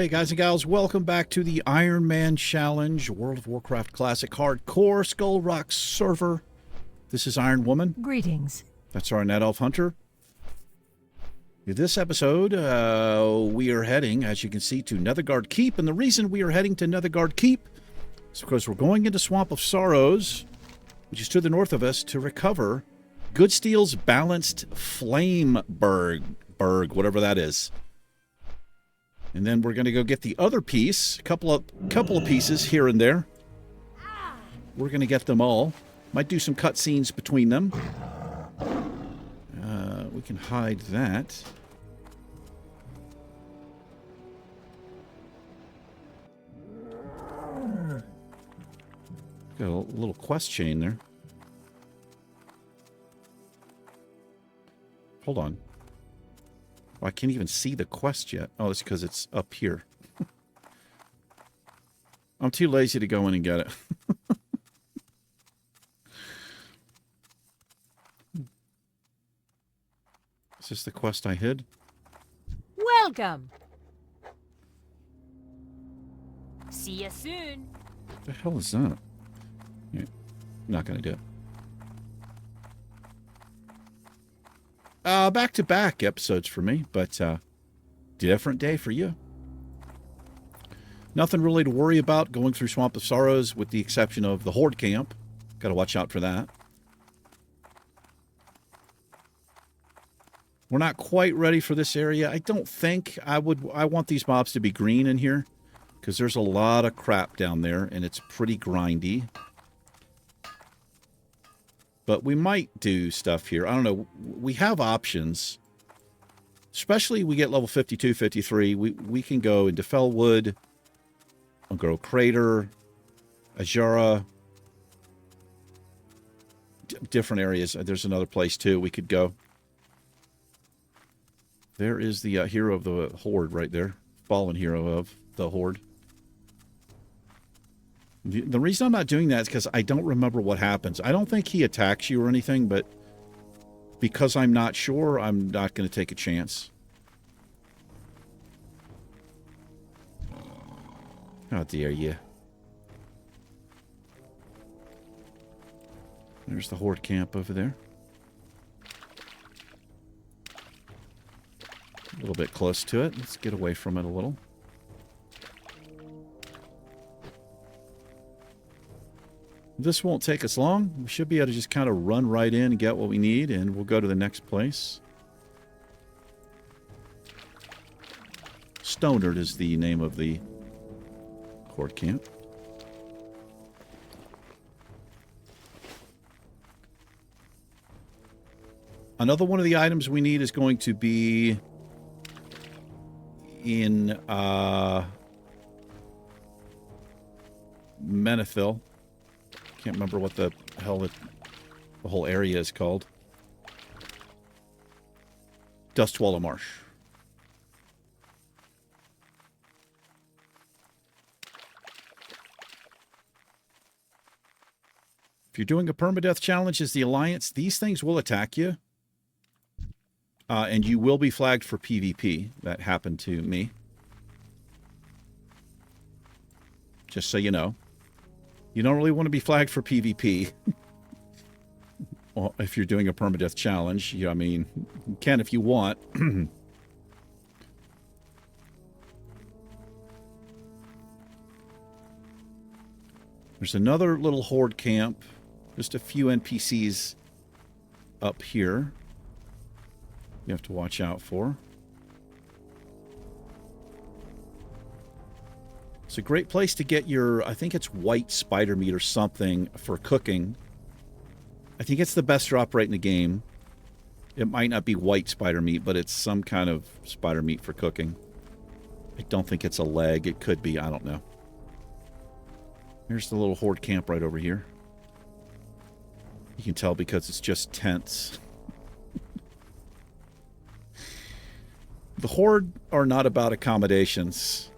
Hey guys and gals, welcome back to the Ironman Challenge, World of Warcraft Classic Hardcore Skull Rock server. This is Iron Woman. Greetings. That's our Night Elf Hunter. In this episode, we are heading, as you can see, to Netherguard Keep. And the reason we are heading to Netherguard Keep is because we're going into Swamp of Sorrows, which is to the north of us, to recover Goodsteel's Balanced Flame Berg, whatever that is. And then we're going to go get the other piece, a couple of pieces here and there. We're going to get them all. Might do some cutscenes between them. We can hide that. Got a little quest chain there. Hold on. Oh, I can't even see the quest yet. Oh, that's because it's up here. I'm too lazy to go in and get it. Is this the quest I hid? Welcome. See you soon. What the hell is that? Yeah, not going to do it. Back-to-back episodes for me, but different day for you. Nothing really to worry about going through Swamp of Sorrows with the exception of the Horde camp. Got to watch out for that. We're not quite ready for this area. I don't think I want these mobs to be green in here because there's a lot of crap down there and it's pretty grindy. But we might do stuff here. I don't know. We have options. Especially we get level 52, 53. We can go into Fellwood, grow Crater, Ajara. Different areas. There's another place too we could go. There is the hero of the Horde right there. Fallen hero of the Horde. The reason I'm not doing that is because I don't remember what happens. I don't think he attacks you or anything, but because I'm not sure, I'm not going to take a chance. How dare you. There's the Horde camp over there. A little bit close to it. Let's get away from it a little. This won't take us long. We should be able to just kind of run right in and get what we need, and we'll go to the next place. Stonard is the name of the Horde camp. Another one of the items we need is going to be in Menethil. Can't remember what the hell the whole area is called. Dustwallow Marsh. If you're doing a permadeath challenge as the Alliance, these things will attack you. And you will be flagged for PvP. That happened to me. Just so you know. You don't really want to be flagged for PvP. Well, if you're doing a permadeath challenge, I mean, you can if you want. There's another little Horde camp. Just a few NPCs up here. You have to watch out for. It's a great place to get your, I think it's white spider meat or something for cooking. I think it's the best drop rate in the game. It might not be white spider meat, but it's some kind of spider meat for cooking. I don't think it's a leg. It could be. I don't know. Here's the little Horde camp right over here. You can tell because it's just tents. The Horde are not about accommodations.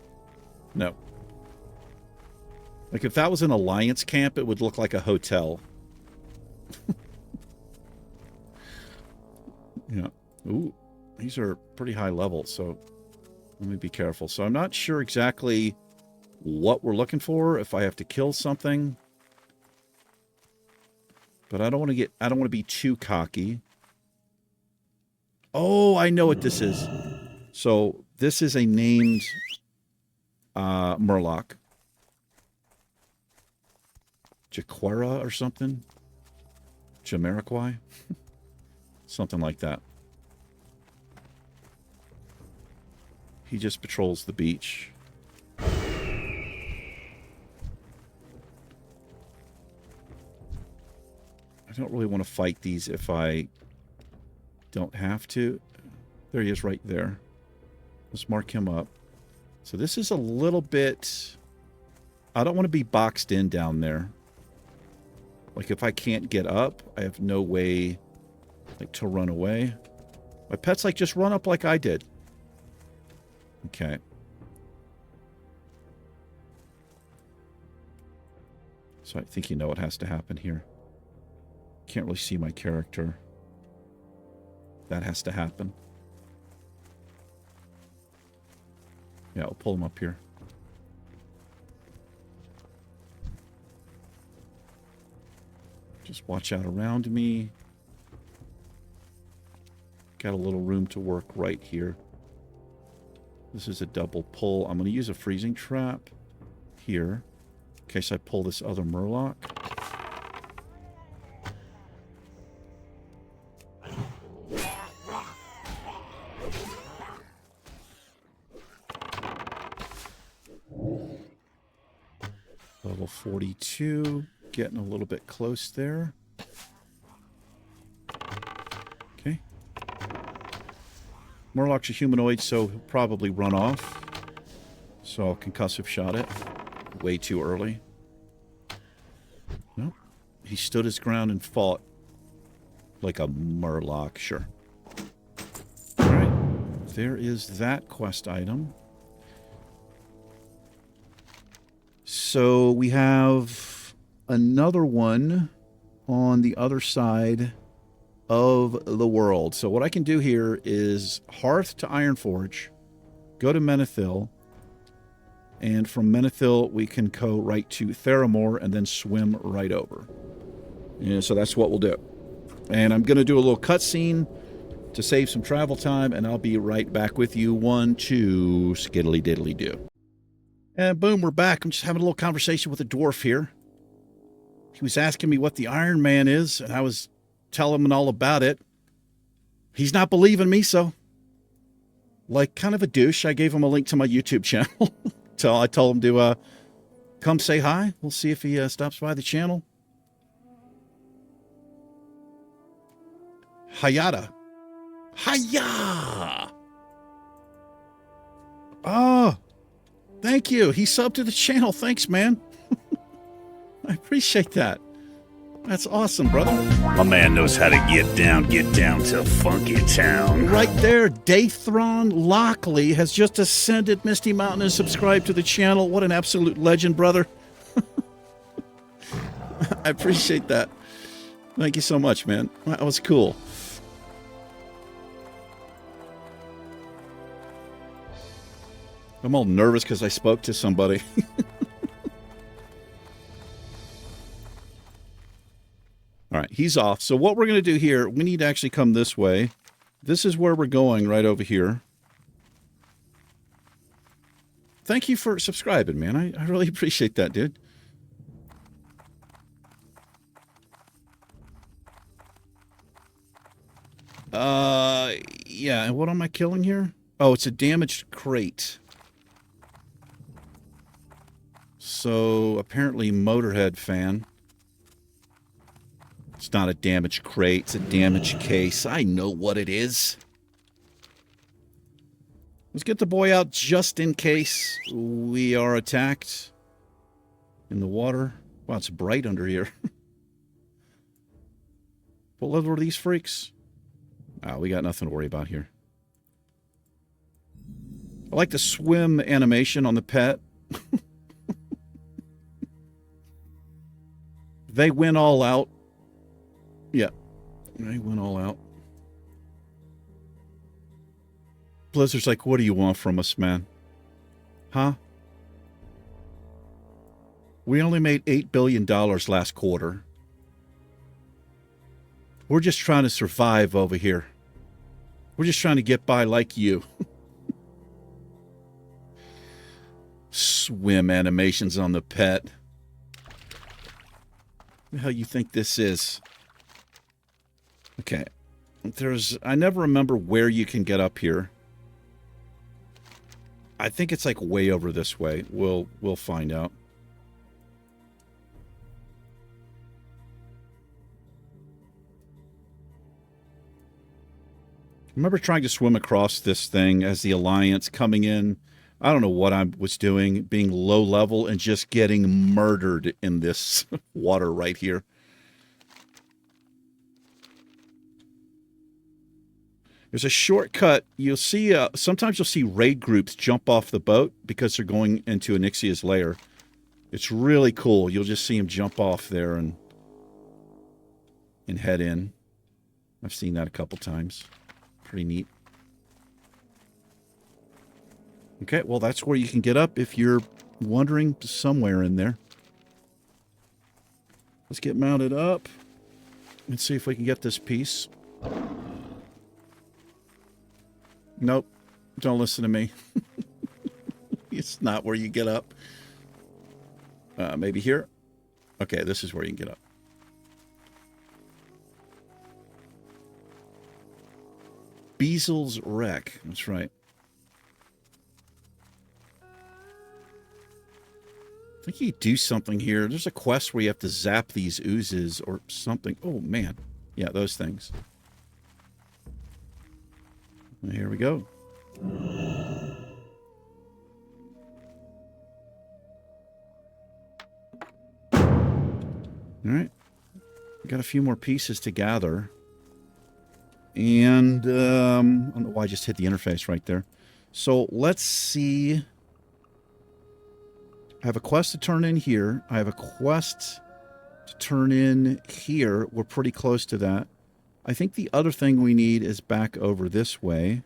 No. Like, if that was an Alliance camp, it would look like a hotel. Yeah. Ooh, these are pretty high level, so Let me be careful. So I'm not sure exactly what we're looking for, if I have to kill something. But I don't want to be too cocky. Oh, I know what this is. So this is a named Murloc. Jaquera or something? Jamiroquai? Something like that. He just patrols the beach. I don't really want to fight these if I don't have to. There he is right there. Let's mark him up. So this is a little bit... I don't want to be boxed in down there. Like, if I can't get up, I have no way, like, to run away. My pet's like, just run up like I did. Okay. So I think you know what has to happen here. Can't really see my character. That has to happen. Yeah, I'll pull him up here. Just watch out around me. Got a little room to work right here. This is a double pull. I'm going to use a freezing trap here in case I pull this other Murloc. Level 42. Getting a little bit close there. Okay. Murloc's a humanoid, so he'll probably run off. So I'll concussive shot it. Way too early. Nope. He stood his ground and fought like a Murloc, sure. Alright. There is that quest item. So we have another one on the other side of the world. So what I can do here is Hearth to Ironforge, go to Menethil, and from Menethil we can go right to Theramore and then swim right over. Yeah, so that's what we'll do. And I'm going to do a little cutscene to save some travel time, and I'll be right back with you. 1, 2, skiddly diddly do. And boom, we're back. I'm just having a little conversation with a dwarf here. He was asking me what the Ironman is, and I was telling him all about it. He's not believing me, so, like, kind of a douche, I gave him a link to my YouTube channel. So I told him to come say hi. We'll see if he stops by the channel. Hayata. Hiya! Oh, thank you. He subbed to the channel. Thanks, man. I appreciate that. That's awesome, brother. My man knows how to get down to Funky Town. Right there, Dathron Lockley has just ascended Misty Mountain and subscribed to the channel. What an absolute legend, brother. I appreciate that. Thank you so much, man. That was cool. I'm all nervous because I spoke to somebody. All right, he's off. So what we're going to do here, we need to actually come this way. This is where we're going, right over here. Thank you for subscribing, man. I really appreciate that, dude. Yeah, and what am I killing here? Oh, it's a damaged crate. So, apparently Motorhead fan. It's not a damaged crate, it's a damaged case. I know what it is. Let's get the boy out just in case we are attacked in the water. Wow, it's bright under here. What level are these freaks? Oh, we got nothing to worry about here. I like the swim animation on the pet. They went all out. Yeah, they went all out. Blizzard's like, what do you want from us, man? Huh? We only made $8 billion last quarter. We're just trying to survive over here. We're just trying to get by like you. Swim animations on the pet. What the hell you think this is? Okay. I never remember where you can get up here. I think it's like way over this way. We'll find out. I remember trying to swim across this thing as the Alliance coming in. I don't know what I was doing, being low level and just getting murdered in this water right here. There's a shortcut. You'll see, sometimes you'll see raid groups jump off the boat because they're going into Onyxia's lair. It's really cool. You'll just see them jump off there and head in. I've seen that a couple times. Pretty neat. Okay, well, that's where you can get up if you're wandering somewhere in there. Let's get mounted up and see if we can get this piece. Nope. Don't listen to me. It's not where you get up. Maybe here? Okay, this is where you can get up. Beasel's Wreck. That's right. I think you do something here. There's a quest where you have to zap these oozes or something. Oh, man. Yeah, those things. And here we go. All right. Got a few more pieces to gather. And I don't know why I just hit the interface right there. So let's see. I have a quest to turn in here. I have a quest to turn in here. We're pretty close to that. I think the other thing we need is back over this way.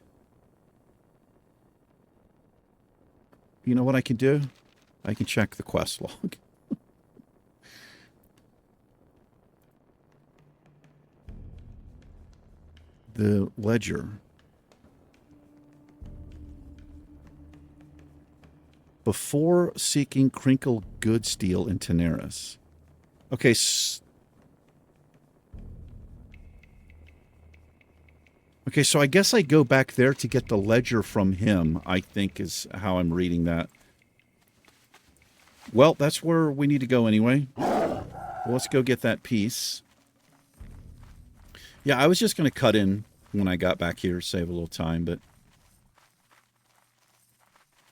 You know what I can do? I can check the quest log. The ledger. Before seeking Crinkle Goodsteel in Tenaris. Okay. Okay, so I guess I go back there to get the ledger from him, I think is how I'm reading that. Well, that's where we need to go anyway. Well, let's go get that piece. Yeah, I was just going to cut in when I got back here, save a little time, but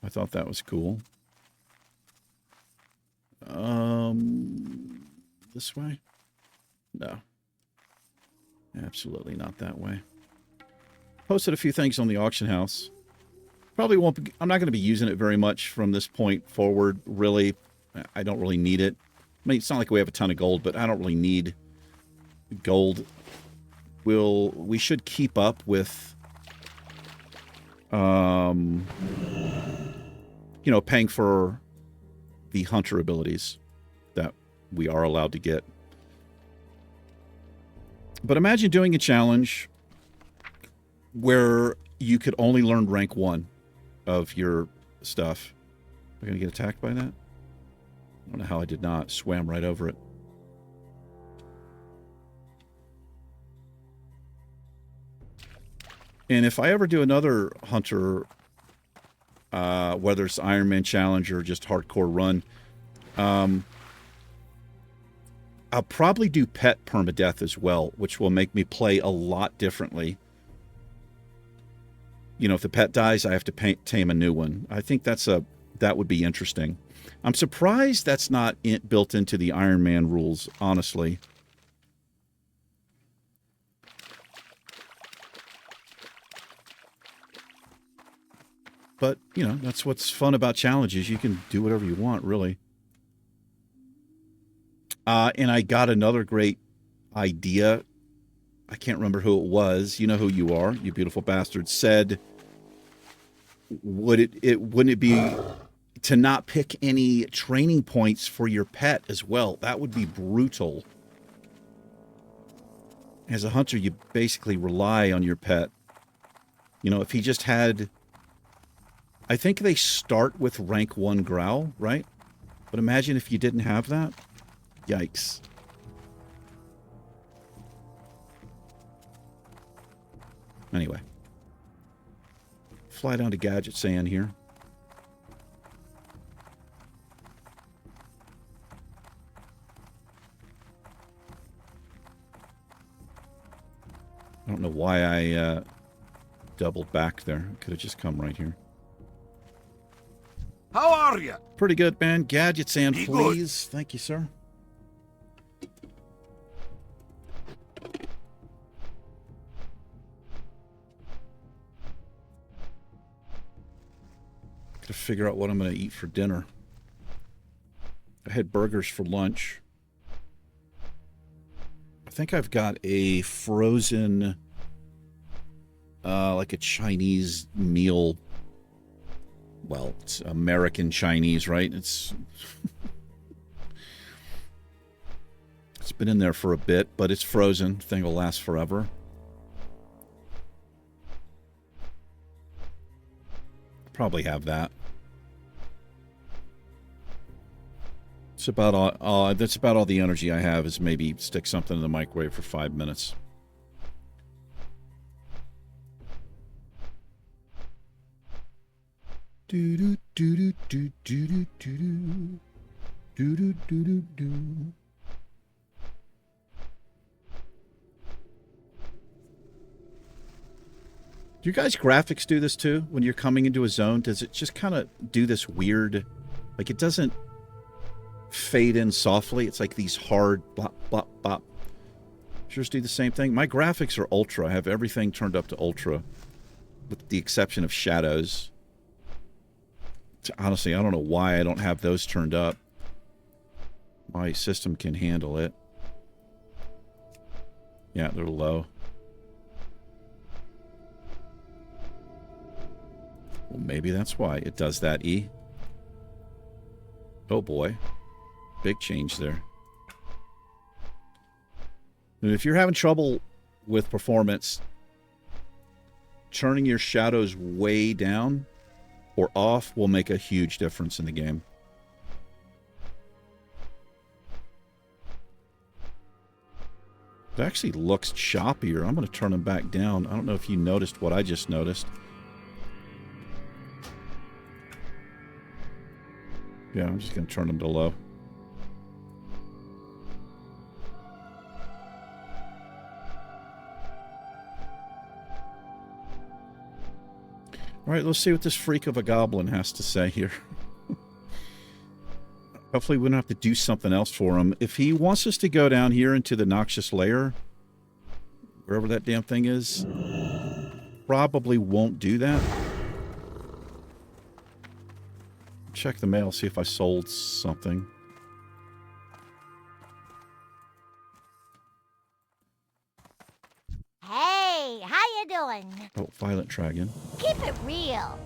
I thought that was cool. This way? No. Absolutely not that way. Posted a few things on the auction house. Probably won't be, I'm not going to be using it very much from this point forward, really. I don't really need it. I mean, it's not like we have a ton of gold, but I don't really need gold. We should keep up with, you know, paying for the hunter abilities that we are allowed to get. But imagine doing a challenge where you could only learn rank 1 of your stuff. We're going to get attacked by that? I don't know how I did not. Swam right over it. And if I ever do another hunter, whether it's Ironman challenge or just hardcore run, I'll probably do pet permadeath as well, which will make me play a lot differently. You know, if the pet dies, I have to tame a new one. I think that would be interesting. I'm surprised that's not built into the Ironman rules, honestly. But, you know, that's what's fun about challenges. You can do whatever you want, really. And I got another great idea. I can't remember who it was. You know who you are, you beautiful bastard. Said, wouldn't it be to not pick any training points for your pet as well? That would be brutal. As a hunter, you basically rely on your pet. You know, if he just had... I think they start with rank 1 growl, right? But imagine if you didn't have that. Yikes. Anyway. Fly down to Gadget Sand here. I don't know why I doubled back there. Could have just come right here. How are you? Pretty good, man. Gadget Sand, Be please. Good. Thank you, sir. Gotta figure out what I'm going to eat for dinner. I had burgers for lunch. I think I've got a frozen, like a Chinese meal. Well, it's American Chinese, right? It's been in there for a bit, but it's frozen. Thing will last forever. Probably have that. It's about all. That's about all the energy I have. Is maybe stick something in the microwave for 5 minutes. Do do do do do do do do do do do do. Do you guys graphics do this too? When you're coming into a zone, does it just kind of do this weird, like it doesn't fade in softly? It's like these hard bop bop bop. Yours do the same thing? My graphics are ultra. I have everything turned up to ultra, with the exception of shadows. Honestly, I don't know why I don't have those turned up. My system can handle it. Yeah, they're low. Well, maybe that's why it does that, E. Oh boy. Big change there. And if you're having trouble with performance, turning your shadows way down or off will make a huge difference in the game. It actually looks choppier. I'm going to turn them back down. I don't know if you noticed what I just noticed. Yeah, I'm just going to turn them to low. All right, let's see what this freak of a goblin has to say here. Hopefully we don't have to do something else for him. If he wants us to go down here into the noxious lair, wherever that damn thing is, probably won't do that. Check the mail, see if I sold something. Hey, how you doing? Oh, Violet Dragon. Keep it real.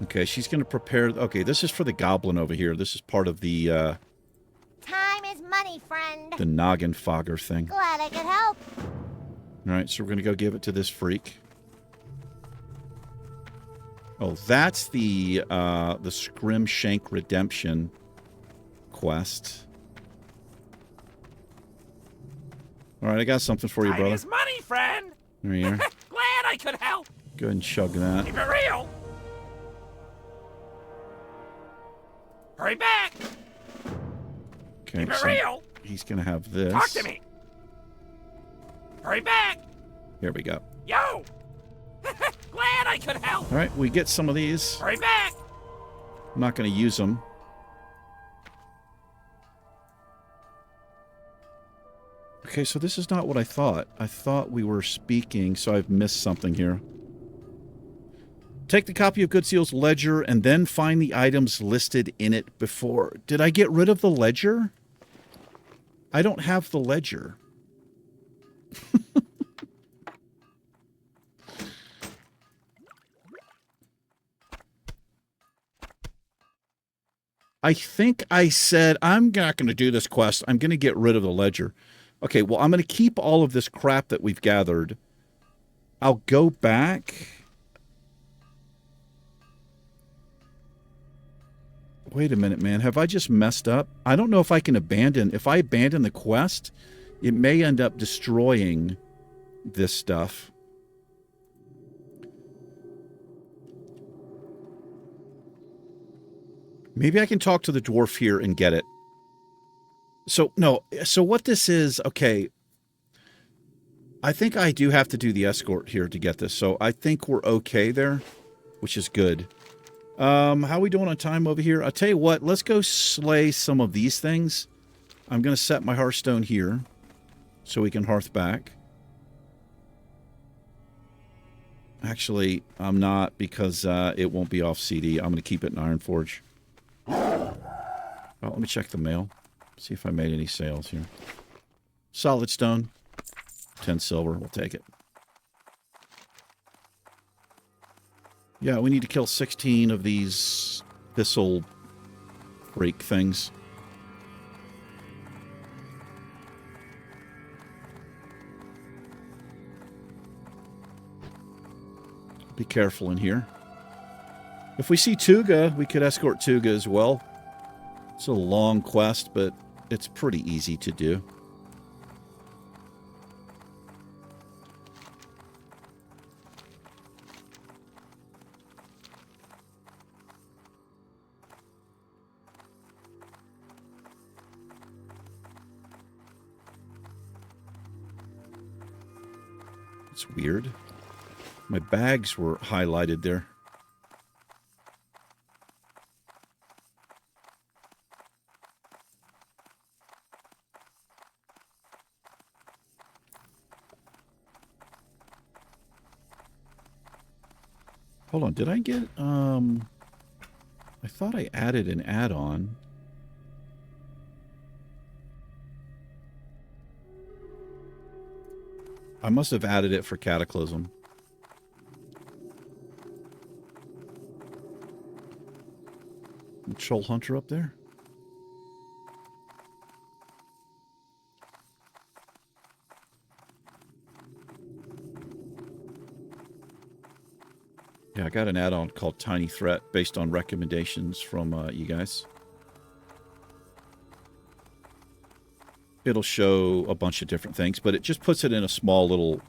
Okay, she's going to prepare... Okay, this is for the goblin over here. This is part of the, Time is money, friend. the noggin fogger thing. Glad I could help. All right, so we're going to go give it to this freak. Oh, that's the Scrimshank Redemption quest. All right, I got something for you, Time brother. is money, friend. There you are. Glad I could help. Go ahead and chug that. Keep it real. Hurry back. Okay, Keep it so real. he's going to have this. Talk to me. Hurry back. Here we go. Yo. Glad I could help. All right, we get some of these. Hurry back. I'm not going to use them. Okay, so this is not what I thought. I thought we were speaking, so I've missed something here. Take the copy of Good Seal's ledger and then find the items listed in it before. Did I get rid of the ledger? I don't have the ledger. I think I said I'm not going to do this quest. I'm going to get rid of the ledger. Okay, well, I'm going to keep all of this crap that we've gathered. I'll go back. Wait a minute, man. Have I just messed up? I don't know if I can abandon. If I abandon the quest, it may end up destroying this stuff. Maybe I can talk to the dwarf here and get it. So, no. So what this is, okay. I think I do have to do the escort here to get this. So I think we're okay there, which is good. How are we doing on time over here? I'll tell you what. Let's go slay some of these things. I'm going to set my hearthstone here so we can hearth back. Actually, I'm not because it won't be off CD. I'm going to keep it in Ironforge. Well, let me check the mail. See if I made any sales here. Solid stone. 10 silver. We'll take it. Yeah, we need to kill 16 of these thistle freak things. Be careful in here. If we see Tuga, we could escort Tuga as well. It's a long quest, but it's pretty easy to do. It's weird. My bags were highlighted there. Hold on, did I get, I thought I added an add-on. I must have added it for Cataclysm. Troll Hunter up there? Yeah, I got an add-on called Tiny Threat based on recommendations from you guys. It'll show a bunch of different things, but it just puts it in a small little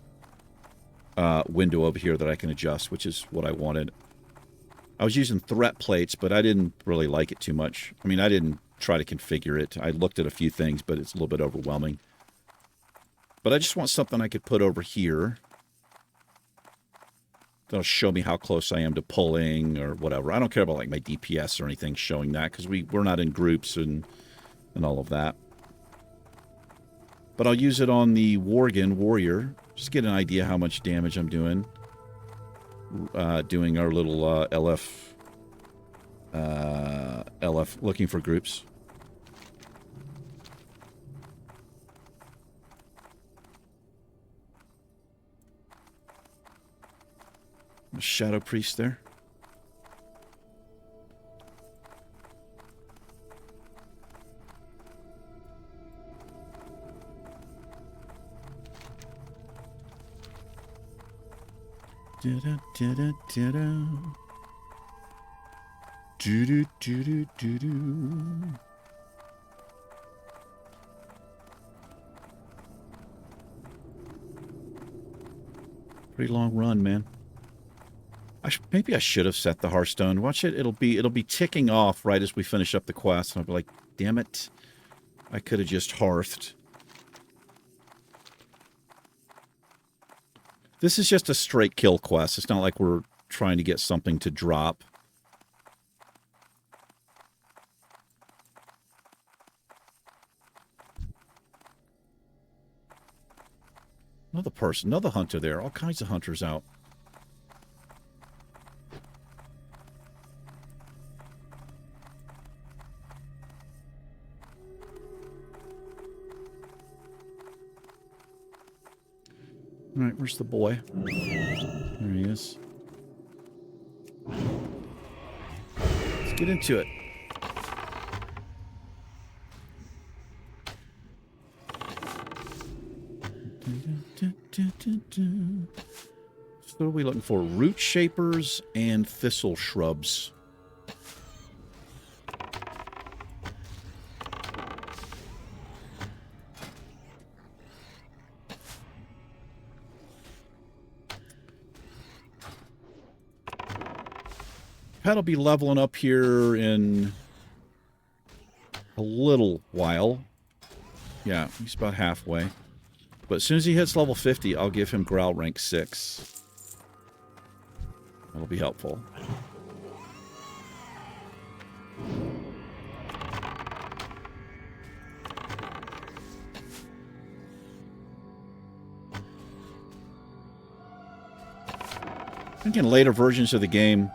window over here that I can adjust, which is what I wanted. I was using threat plates, but I didn't really like it too much. I mean, I didn't try to configure it. I looked at a few things, but it's a little bit overwhelming. But I just want something I could put over here. That'll show me how close I am to pulling or whatever. I don't care about like my DPS or anything showing that because we're not in groups and all of that. But I'll use it on the Worgen Warrior. Just get an idea how much damage I'm doing. Doing our little LF looking for groups. Shadow Priest there. Pretty long run, man. Maybe I should have set the Hearthstone. Watch it. It'll be ticking off right as we finish up the quest. And I'll be like, damn it. I could have just hearthed. This is just a straight kill quest. It's not like we're trying to get something to drop. Another person, another hunter there. All kinds of hunters out. All right, where's the boy? There he is. Let's get into it. So what are we looking for? Root shapers and thistle shrubs. Pet'll be leveling up here in a little while. Yeah, he's about halfway. But as soon as he hits level 50, I'll give him growl rank 6. That'll be helpful. I think in later versions of the game,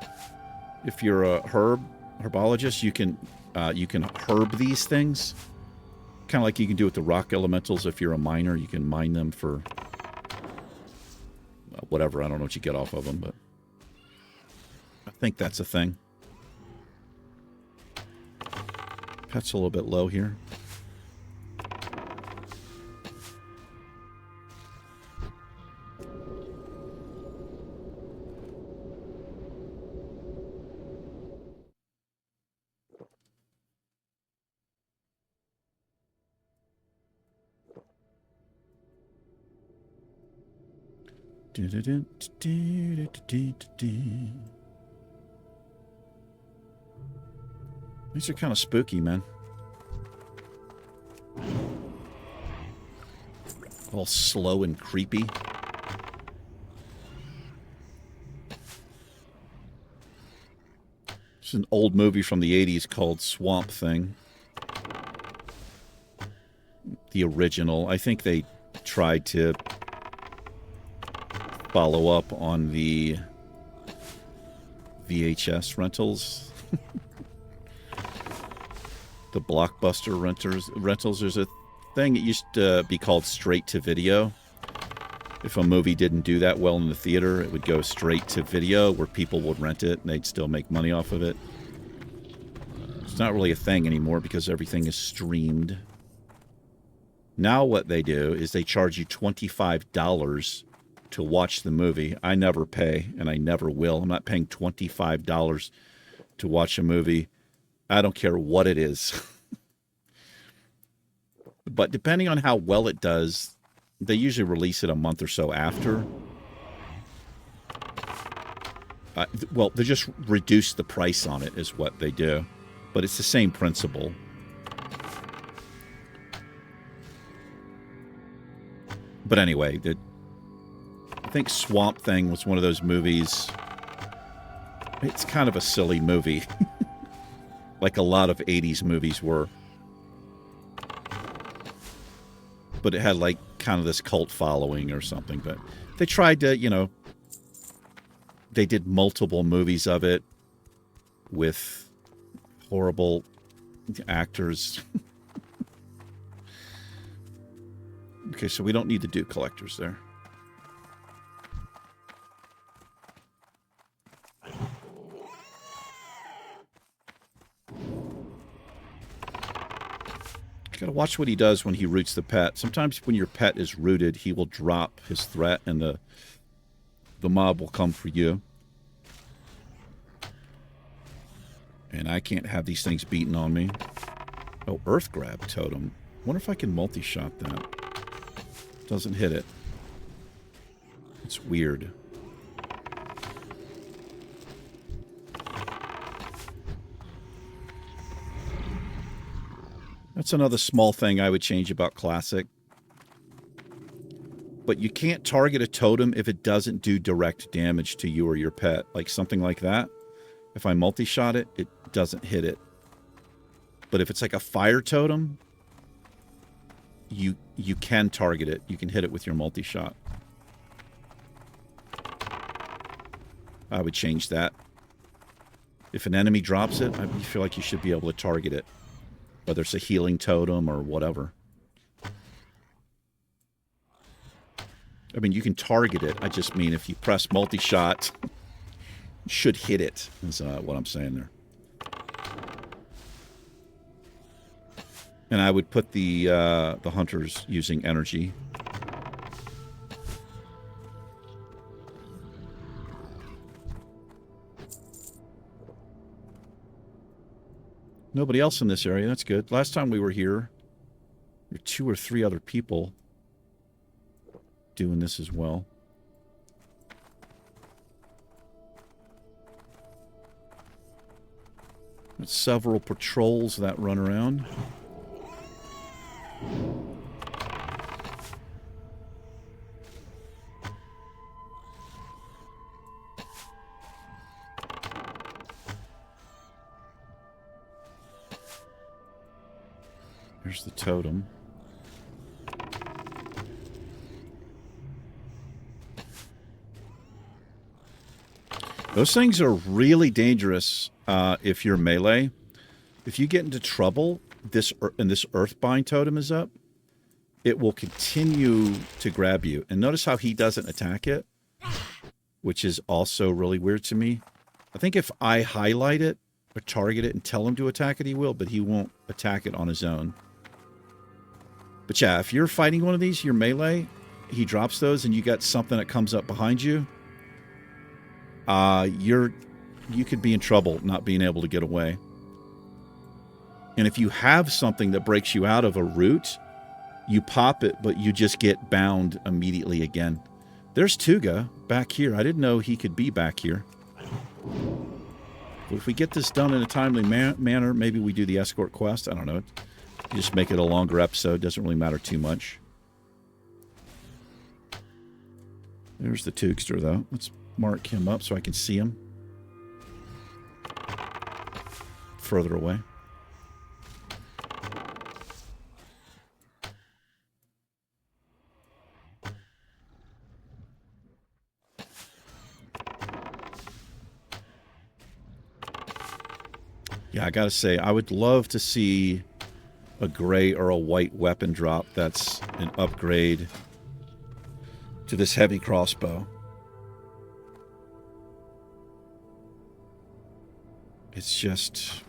if you're a herbologist, you can herb these things. Kind of like you can do with the rock elementals. If you're a miner, you can mine them for whatever. I don't know what you get off of them, but I think that's a thing. Pet's a little bit low here. These are kind of spooky, man. All slow and creepy. It's an old movie from the 80s called Swamp Thing. The original. I think they tried to follow up on the VHS rentals. The Blockbuster rentals. There's a thing, it used to be called straight to video. If a movie didn't do that well in the theater, it would go straight to video where people would rent it and they'd still make money off of it. It's not really a thing anymore because everything is streamed. Now what they do is they charge you $25 to watch the movie. I never pay, and I never will. I'm not paying $25 to watch a movie. I don't care what it is. But depending on how well it does, they usually release it a month or so after. Well, they just reduce the price on it is what they do. But it's the same principle. But anyway, I think Swamp Thing was one of those movies. It's kind of a silly movie. Like a lot of 80s movies were. But it had like kind of this cult following or something. But they tried to, you know, they did multiple movies of it with horrible actors. Okay, so we don't need to do collectors there. Gotta watch what he does when he roots the pet. Sometimes when your pet is rooted, he will drop his threat and the mob will come for you. And I can't have these things beaten on me. Oh, Earth Grab Totem. Wonder if I can multi-shot that. Doesn't hit it. It's weird. That's another small thing I would change about Classic. But you can't target a totem if it doesn't do direct damage to you or your pet. Like something like that. If I multi-shot it, it doesn't hit it. But if it's like a fire totem, you can target it. You can hit it with your multi-shot. I would change that. If an enemy drops it, I feel like you should be able to target it. Whether it's a healing totem or whatever. I mean, you can target it. I just mean if you press multi-shot, you should hit it, is what I'm saying there. And I would put the hunters using energy. Nobody else in this area. That's good. Last time we were here, there were 2 or 3 other people doing this as well. There's several patrols that run around. Here's the totem. Those things are really dangerous if you're melee. If you get into trouble, and this Earthbind totem is up, it will continue to grab you. And notice how he doesn't attack it, which is also really weird to me. I think if I highlight it or target it and tell him to attack it, he will, but he won't attack it on his own. But yeah, if you're fighting one of these, you're melee, he drops those and you got something that comes up behind you, you could be in trouble not being able to get away. And if you have something that breaks you out of a route, you pop it, but you just get bound immediately again. There's Tuga back here. I didn't know he could be back here. But if we get this done in a timely manner, maybe we do the escort quest. I don't know. You just make it a longer episode. Doesn't really matter too much. There's the Tugster, though. Let's mark him up so I can see him further away. Yeah, I gotta say, I would love to see a gray or a white weapon drop that's an upgrade to this heavy crossbow. It's just...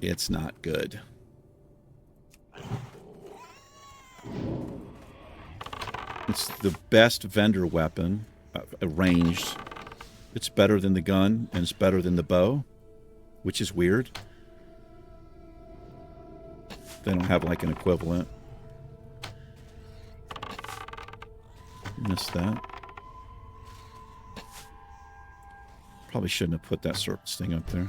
it's not good. It's the best vendor weapon, ranged. It's better than the gun, and it's better than the bow, which is weird. They don't have like an equivalent. Missed that. Probably shouldn't have put that serpent sting up there.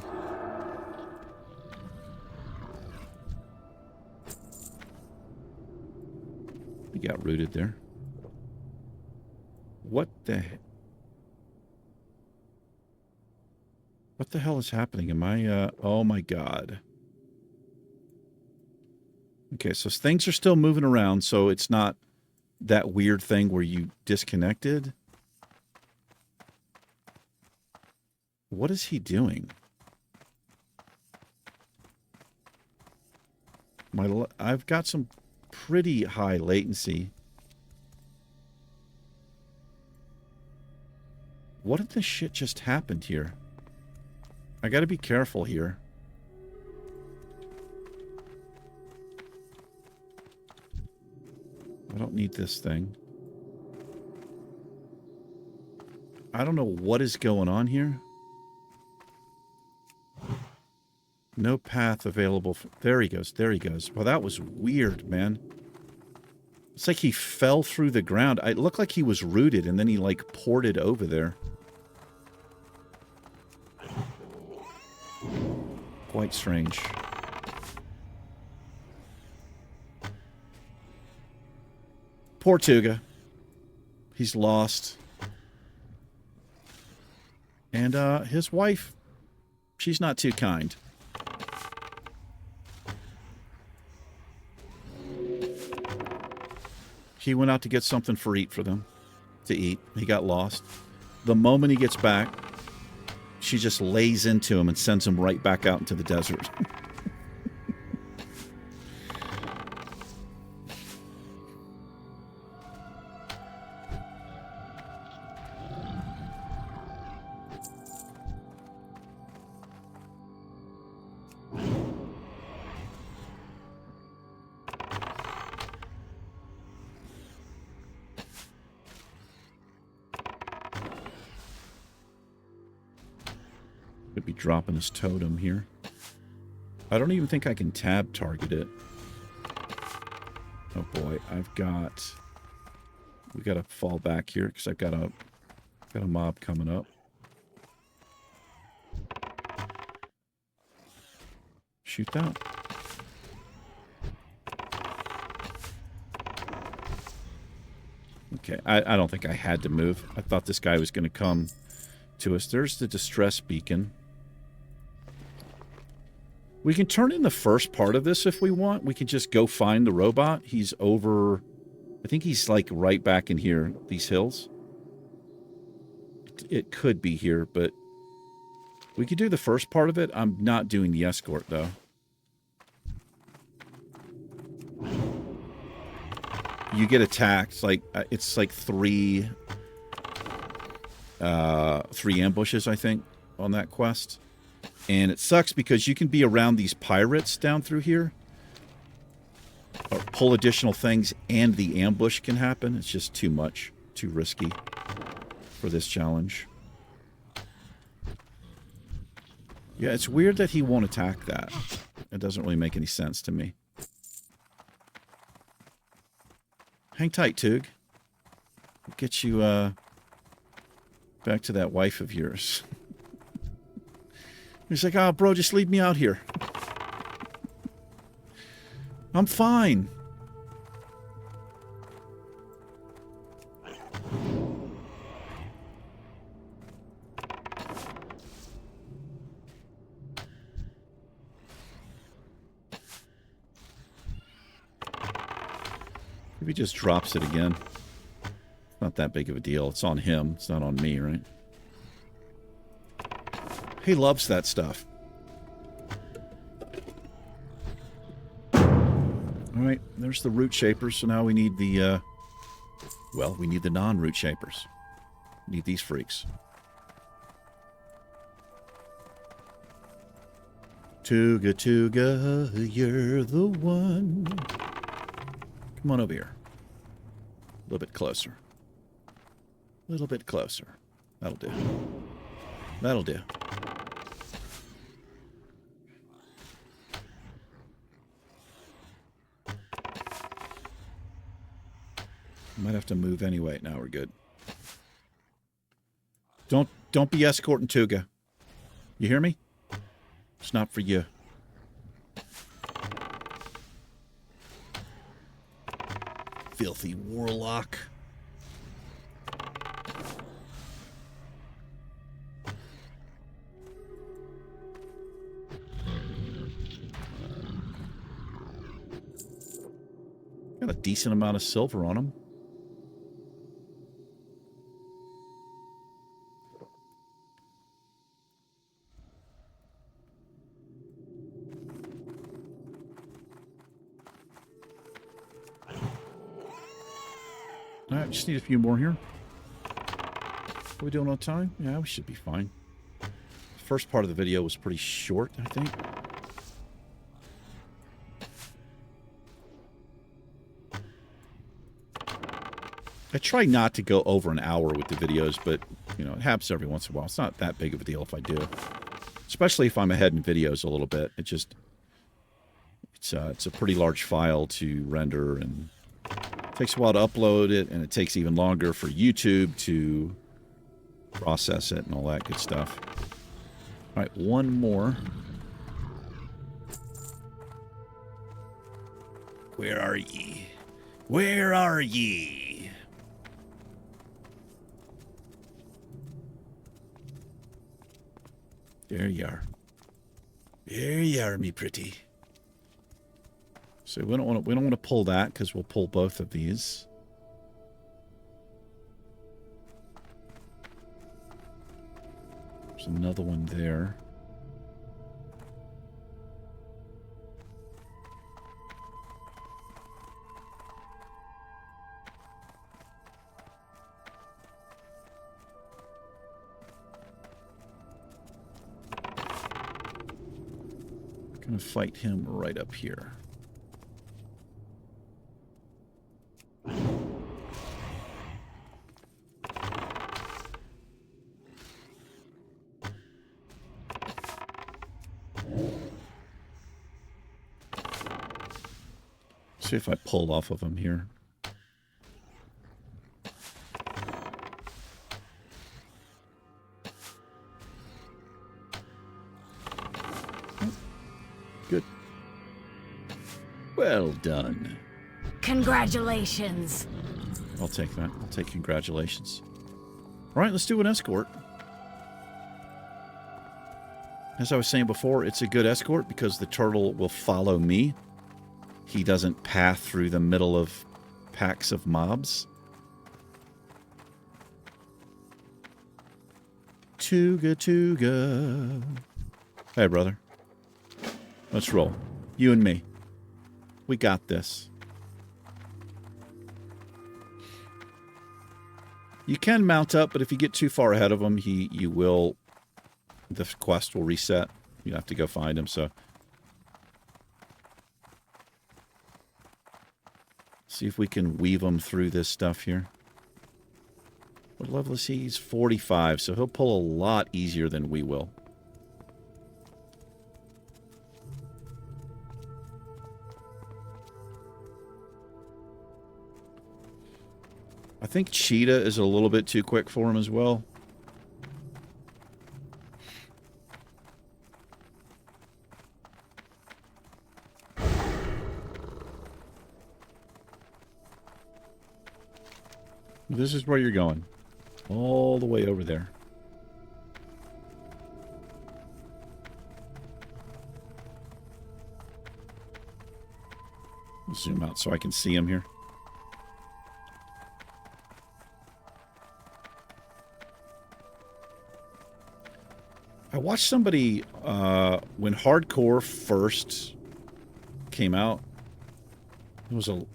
He got rooted there. What the hell is happening? Am I, oh my god. Okay, so things are still moving around, so it's not that weird thing where you disconnected. What is he doing? I've got some pretty high latency. What in the shit just happened here? I gotta be careful here. I don't need this thing. I don't know what is going on here. No path available. There he goes. There he goes. Well, that was weird, man. It's like he fell through the ground. It looked like he was rooted, and then he, like, ported over there. Quite strange. Poor Tuga. He's lost. And his wife, she's not too kind. He went out to get something to eat. He got lost. The moment he gets back, she just lays into him and sends him right back out into the desert. Could be dropping his totem here. I don't even think I can tab target it. Oh boy, we gotta fall back here because I've got a mob coming up. Shoot that. Okay, I don't think I had to move. I thought this guy was going to come to us. There's the distress beacon. We can turn in the first part of this if we want. We can just go find the robot. He's over... I think he's like right back in here, these hills. It could be here, but we could do the first part of it. I'm not doing the escort, though. You get attacked. It's like three ambushes, I think, on that quest. And it sucks because you can be around these pirates down through here. Or pull additional things and the ambush can happen. It's just too much. Too risky for this challenge. Yeah, it's weird that he won't attack that. It doesn't really make any sense to me. Hang tight, Tug. We'll get you back to that wife of yours. He's like, oh, bro, just leave me out here. I'm fine. If he just drops it again. Not that big of a deal. It's on him. It's not on me, right? He loves that stuff. Alright, there's the root shapers. So now we need the, well, we need the non-root shapers. We need these freaks. Tuga, Tuga, you're the one. Come on over here. A little bit closer. A little bit closer. That'll do. That'll do. Might have to move anyway. Now we're good. Don't be escorting Tuga. You hear me? It's not for you. Filthy warlock. Got a decent amount of silver on him. Alright, just need a few more here. Are we doing on time? Yeah, we should be fine. The first part of the video was pretty short, I think. I try not to go over an hour with the videos, but, you know, it happens every once in a while. It's not that big of a deal if I do. Especially if I'm ahead in videos a little bit. It just... It's a pretty large file to render, and it takes a while to upload it, and it takes even longer for YouTube to process it and all that good stuff. All right, one more. Where are ye? Where are ye? There you are. There you are, me pretty. So we don't want to pull that because we'll pull both of these. There's another one there. Gonna fight him right up here. See if I pull off of him here. Good. Well done. Congratulations. I'll take that. I'll take congratulations. All right, let's do an escort. As I was saying before, it's a good escort because the turtle will follow me. He doesn't path through the middle of packs of mobs. Tuga, Tuga. Hey, brother. Let's roll. You and me. We got this. You can mount up, but if you get too far ahead of him, the quest will reset. You have to go find him, so. See if we can weave him through this stuff here. What level is he? He's 45, so he'll pull a lot easier than we will. I think Cheetah is a little bit too quick for him as well. This is where you're going. All the way over there. Zoom out so I can see him here. I watched somebody, when hardcore first came out,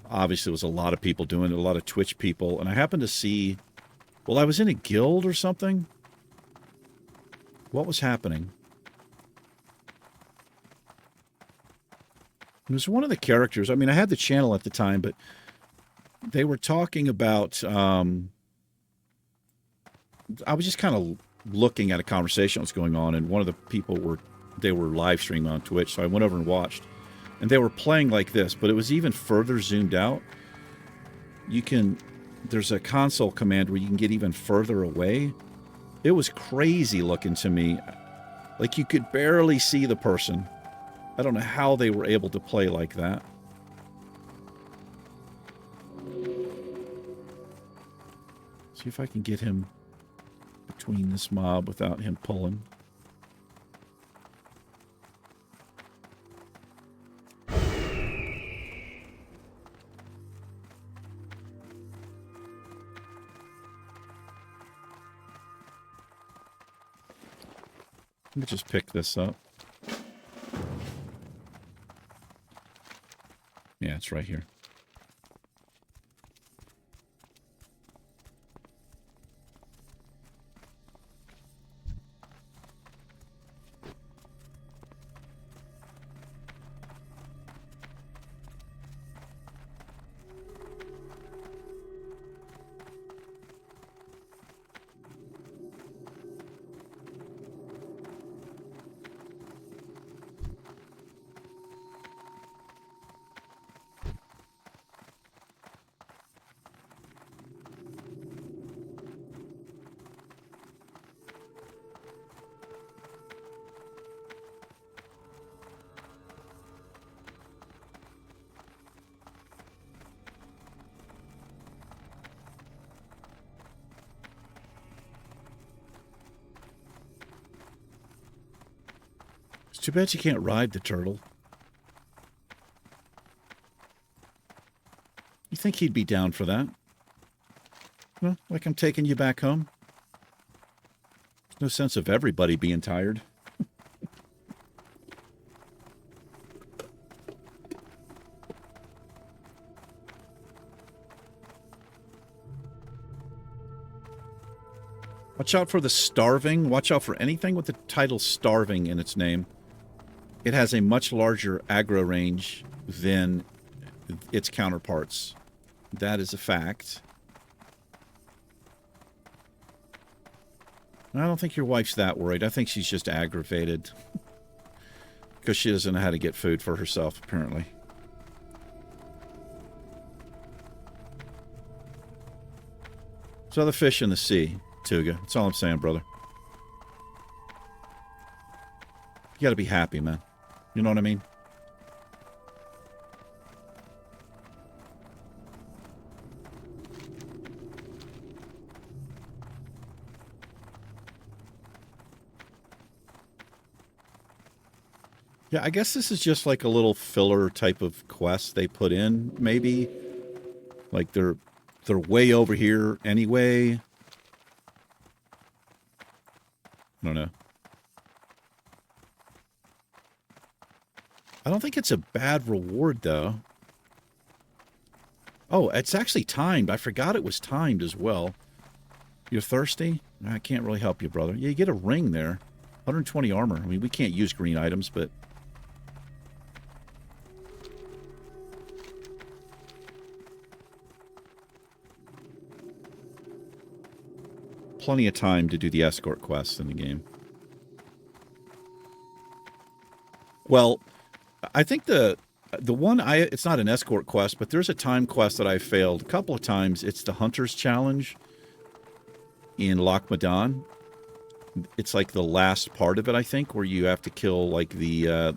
obviously it was a lot of people doing it, a lot of Twitch people, and I happened to see, well, I was in a guild or something. What was happening? It was one of the characters. I mean, I had the channel at the time, but they were talking about, I was just kind of looking at a conversation that was going on, and one of the people they were live streaming on Twitch, so I went over and watched. And they were playing like this, but it was even further zoomed out. There's a console command where you can get even further away. It was crazy looking to me. Like you could barely see the person. I don't know how they were able to play like that. See if I can get him between this mob without him pulling. Let me just pick this up. Yeah, it's right here. It's too bad you can't ride the turtle. You think he'd be down for that? Well, like I'm taking you back home. There's no sense of everybody being tired. Watch out for the starving. Watch out for anything with the title starving in its name. It has a much larger aggro range than its counterparts. That is a fact. I don't think your wife's that worried. I think she's just aggravated. Because she doesn't know how to get food for herself, apparently. There's other fish in the sea, Tuga. That's all I'm saying, brother. You gotta be happy, man. You know what I mean? Yeah, I guess this is just like a little filler type of quest they put in, maybe. Like they're way over here anyway. I don't know. I don't think it's a bad reward, though. Oh, it's actually timed. I forgot it was timed as well. You're thirsty? I can't really help you, brother. Yeah, you get a ring there. 120 armor. I mean, we can't use green items, but... plenty of time to do the escort quests in the game. Well, I think the one it's not an escort quest, but there's a time quest that I failed a couple of times. It's the Hunter's Challenge in Loch Madan. It's like the last part of it, I think, where you have to kill like the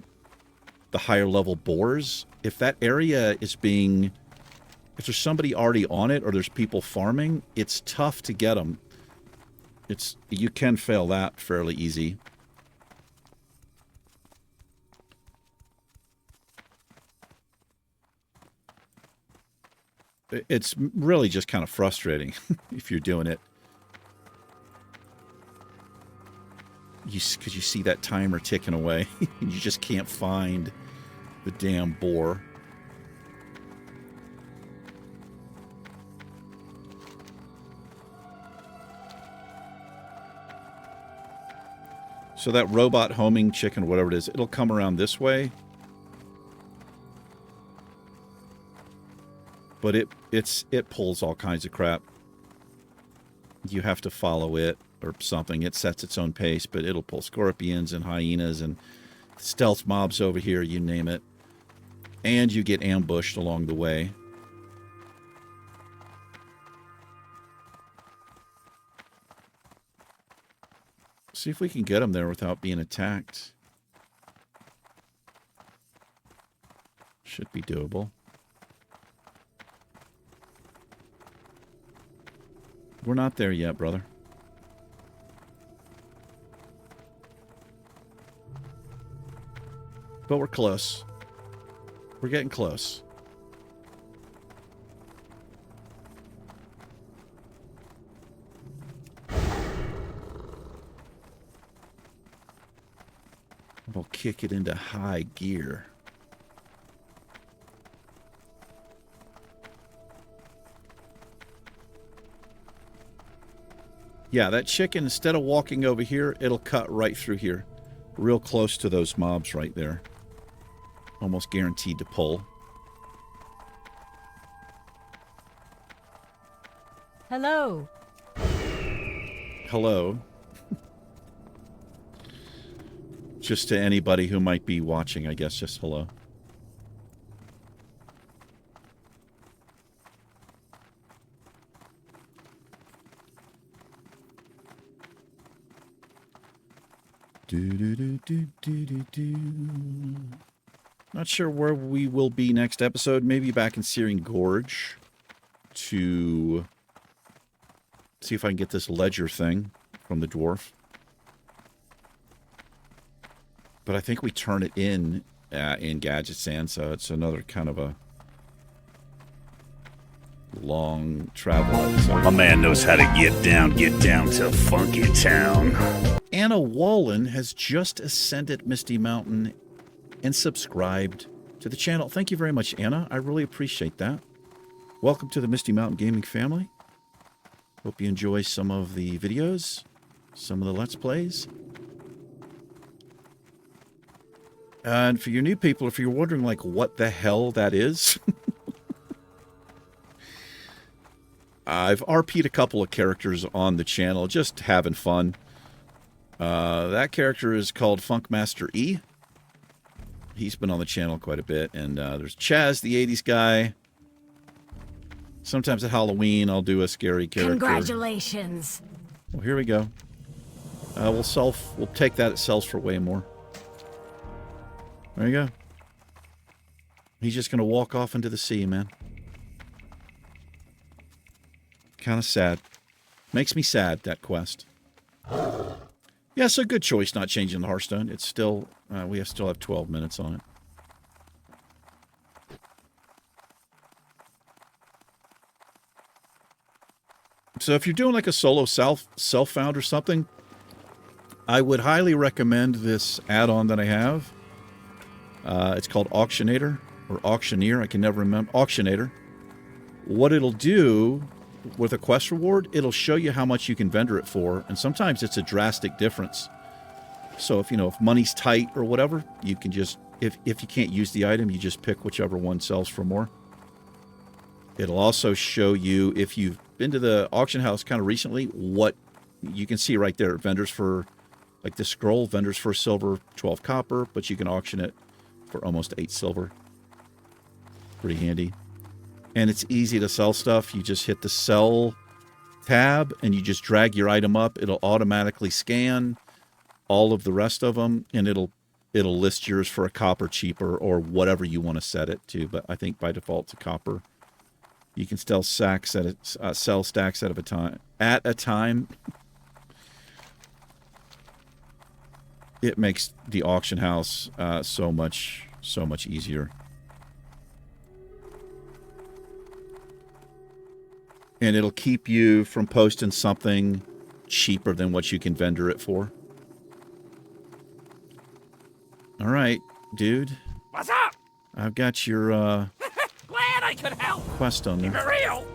higher level boars. If that area is being, if there's somebody already on it or there's people farming, it's tough to get them. You can fail that fairly easy. It's really just kind of frustrating if you're doing it. Because you see that timer ticking away. You just can't find the damn boar. So that robot homing chicken, whatever it is, it'll come around this way. But it pulls all kinds of crap. You have to follow it or something. It sets its own pace, but it'll pull scorpions and hyenas and stealth mobs over here, you name it. And you get ambushed along the way. See if we can get them there without being attacked. Should be doable. We're not there yet, brother. But we're close. We're getting close. We'll kick it into high gear. Yeah, that chicken, instead of walking over here, it'll cut right through here. Real close to those mobs right there. Almost guaranteed to pull. Hello. Hello. Just to anybody who might be watching, I guess, just hello. Not sure where we will be next episode. Maybe back in Searing Gorge to see if I can get this ledger thing from the dwarf. But I think we turn it in Gadget Sand, so it's another kind of a long travel episode. My man knows how to get down to Funky Town. Anna Wallen has just ascended Misty Mountain and subscribed to the channel. Thank you very much, Anna. I really appreciate that. Welcome to the Misty Mountain Gaming family. Hope you enjoy some of the videos, some of the Let's Plays. And for your new people, if you're wondering, like, what the hell that is, I've RP'd a couple of characters on the channel, just having fun. That character is called Funkmaster E. He's been on the channel quite a bit. And there's Chaz, the 80s guy. Sometimes at Halloween, I'll do a scary character. Congratulations. Well, here we go. We'll take that. It sells for way more. There you go. He's just going to walk off into the sea, man. Kind of sad. Makes me sad, that quest. Yeah, it's a good choice not changing the Hearthstone. It's still, we still have 12 minutes on it. So if you're doing like a solo self-found or something, I would highly recommend this add-on that I have. It's called Auctionator or Auctioneer. I can never remember. Auctionator. What it'll do with a quest reward, it'll show you how much you can vendor it for, and sometimes it's a drastic difference. So if money's tight or whatever, you can just, if you can't use the item, you just pick whichever one sells for more. It'll also show you, if you've been to the auction house kind of recently, what you can see right there. Vendors for, like this scroll, vendors for silver, 12 copper, but you can auction it for almost 8 silver. Pretty handy. And it's easy to sell stuff. You just hit the sell tab and you just drag your item up. It'll automatically scan all of the rest of them, and it'll list yours for a copper cheaper or whatever you want to set it to. But I think by default it's a copper. You can sell stacks sell stacks at a time. It makes the auction house so much easier. And it'll keep you from posting something cheaper than what you can vendor it for. All right, dude. What's up? I've got your Glad I could help. quest on Keep there. it real.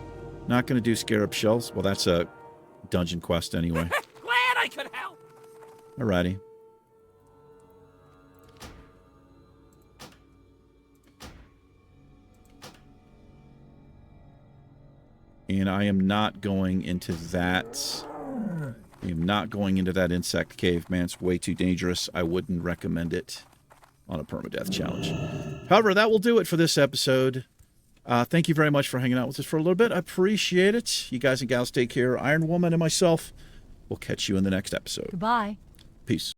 Not going to do scarab shells. Well, that's a dungeon quest anyway. Glad I could help. Alrighty. And I am not going into that. I am not going into that insect cave, man. It's way too dangerous. I wouldn't recommend it on a permadeath challenge. However, that will do it for this episode. Thank you very much for hanging out with us for a little bit. I appreciate it. You guys and gals take care. Iron Woman and myself will catch you in the next episode. Goodbye. Peace.